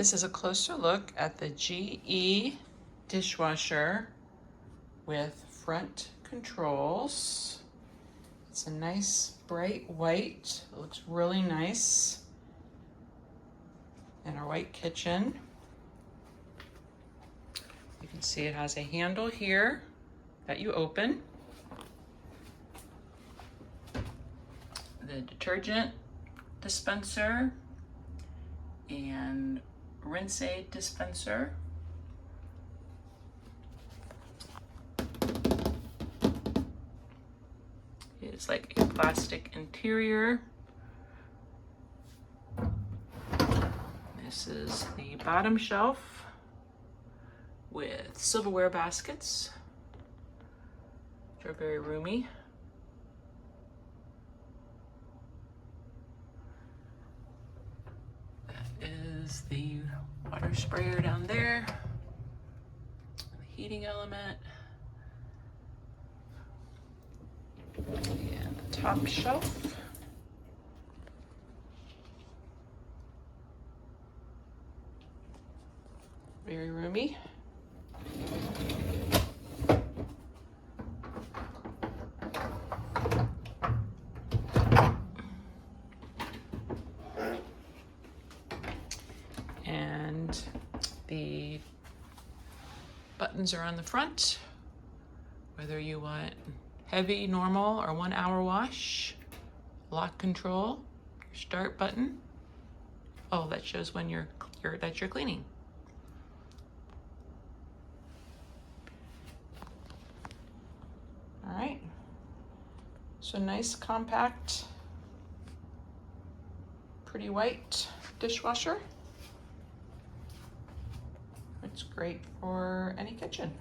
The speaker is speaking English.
This is a closer look at the GE Dishwasher with front controls. It's a nice bright white. It looks really nice in our white kitchen. You can see it has a handle here that you open. The detergent dispenser and rinse aid dispenser. It's like a plastic interior. This is the bottom shelf with silverware baskets, which are very roomy. That is the water sprayer down there, the heating element, and the top shelf. Very roomy. And the buttons are on the front, whether you want heavy, normal, or 1 hour wash. Lock control, your start button. Oh, that shows when you're cleaning. All right, so nice, compact, pretty white dishwasher. It's great for any kitchen.